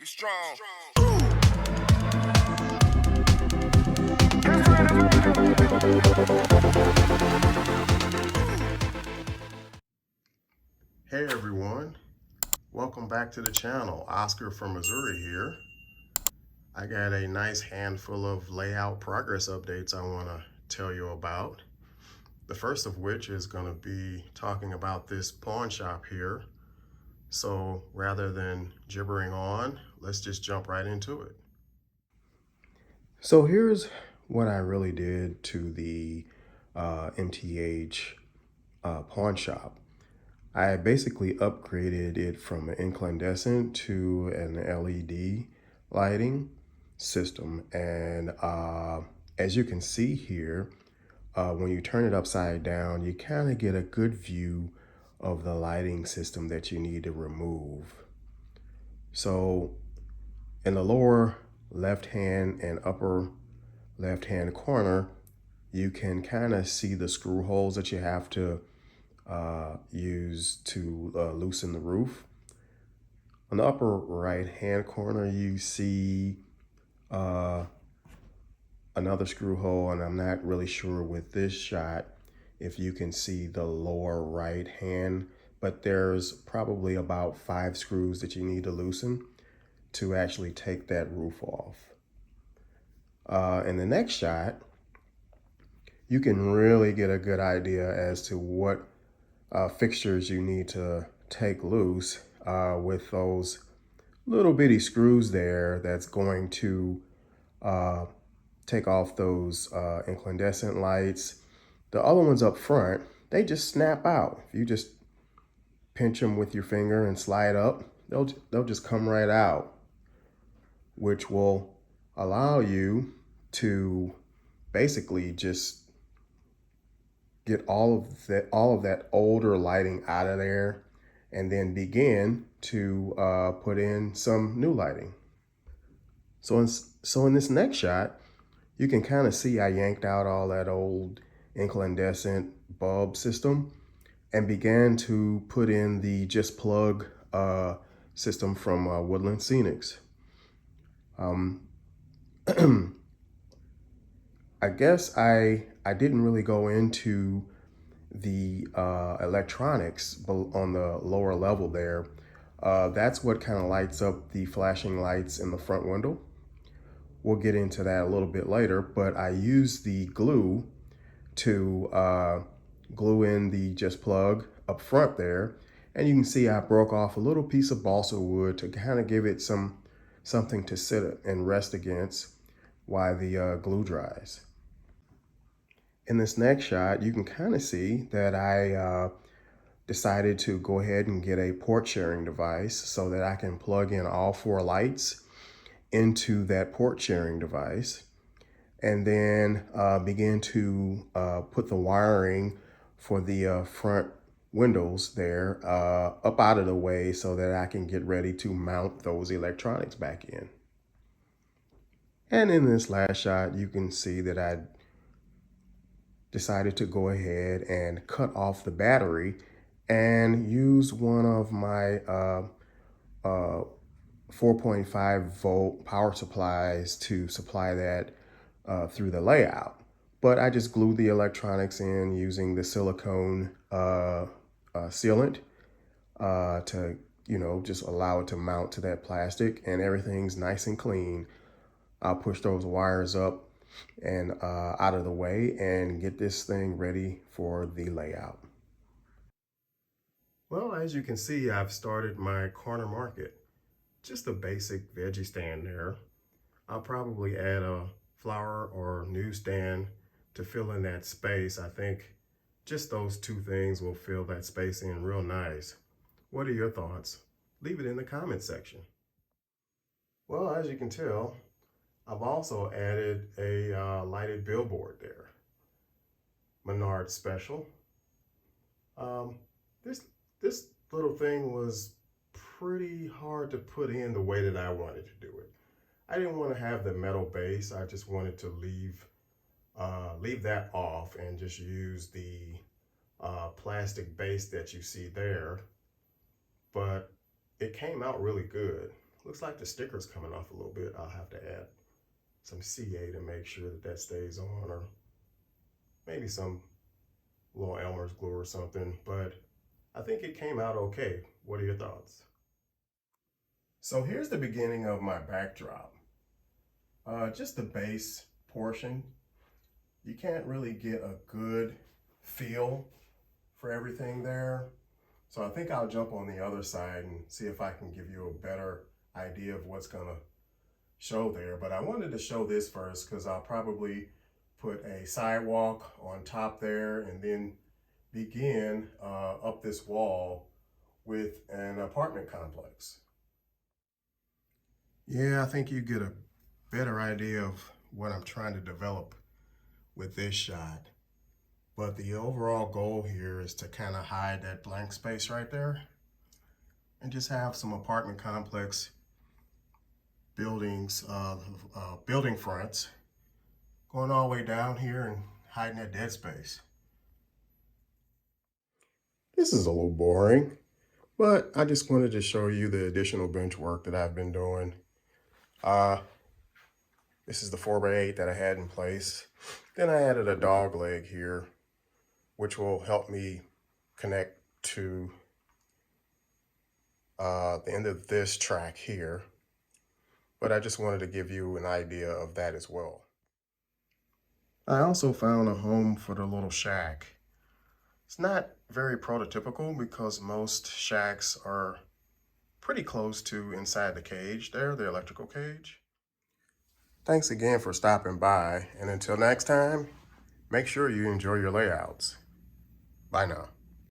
Be strong. Hey everyone, welcome back to the channel. Oscar from Missouri here. I got a nice handful of layout progress updates I want to tell you about. The first of which is going to be talking about this pawn shop here. So rather than gibbering on, let's just jump right into it. So here's what I really did to the MTH pawn shop. I basically upgraded it from an incandescent to an LED lighting system. And as you can see here, when you turn it upside down, you kind of get a good view of the lighting system that you need to remove. So in the lower left hand and upper left hand corner, you can kind of see the screw holes that you have to use to loosen the roof. On the upper right hand corner, you see another screw hole, and I'm not really sure with this shot if you can see the lower right hand, but there's probably about 5 screws that you need to loosen to actually take that roof off. In the next shot, you can really get a good idea as to what fixtures you need to take loose with those little bitty screws there that's going to take off those incandescent lights. The other ones up front, they just snap out. If you just pinch them with your finger and slide up, they'll just come right out, which will allow you to basically just get all of that older lighting out of there, and then begin to put in some new lighting. So in this next shot, you can kind of see I yanked out all that old incandescent bulb system and began to put in the just plug system from Woodland Scenics. I guess I didn't really go into the electronics on the lower level there. That's what kind of lights up the flashing lights in the front window. We'll get into that a little bit later, but I used the glue to glue in the just plug up front there. And you can see I broke off a little piece of balsa wood to kind of give it something to sit and rest against while the glue dries. In this next shot, you can kind of see that I decided to go ahead and get a port sharing device so that I can plug in all 4 lights into that port sharing device, and then begin to put the wiring for the front windows there up out of the way so that I can get ready to mount those electronics back in. And in this last shot, you can see that I decided to go ahead and cut off the battery and use one of my 4.5 volt power supplies to supply that through the layout. But I just glued the electronics in using the silicone sealant to, just allow it to mount to that plastic, and everything's nice and clean. I'll push those wires up and out of the way and get this thing ready for the layout. Well, as you can see, I've started my corner market. Just a basic veggie stand there. I'll probably add a flower or newsstand to fill in that space. I think just those 2 things will fill that space in real nice. What are your thoughts? Leave it in the comment section. Well, as you can tell, I've also added a lighted billboard there. Menard Special. This little thing was pretty hard to put in the way that I wanted to do it. I didn't want to have the metal base. I just wanted to leave that off and just use the plastic base that you see there. But it came out really good. Looks like the sticker's coming off a little bit. I'll have to add some CA to make sure that that stays on, or maybe some little Elmer's glue or something, but I think it came out okay. What are your thoughts? So here's the beginning of my backdrop. Just the base portion. You can't really get a good feel for everything there. So I think I'll jump on the other side and see if I can give you a better idea of what's gonna show there. But I wanted to show this first because I'll probably put a sidewalk on top there and then begin up this wall with an apartment complex. Yeah, I think you get a better idea of what I'm trying to develop with this shot. But the overall goal here is to kind of hide that blank space right there and just have some apartment complex buildings, building fronts going all the way down here and hiding that dead space. This is a little boring, but I just wanted to show you the additional bench work that I've been doing. This is the 4x8 that I had in place. Then I added a dog leg here, which will help me connect to the end of this track here. But I just wanted to give you an idea of that as well. I also found a home for the little shack. It's not very prototypical because most shacks are pretty close to inside the cage there, the electrical cage. Thanks again for stopping by, and until next time, make sure you enjoy your layouts. Bye now.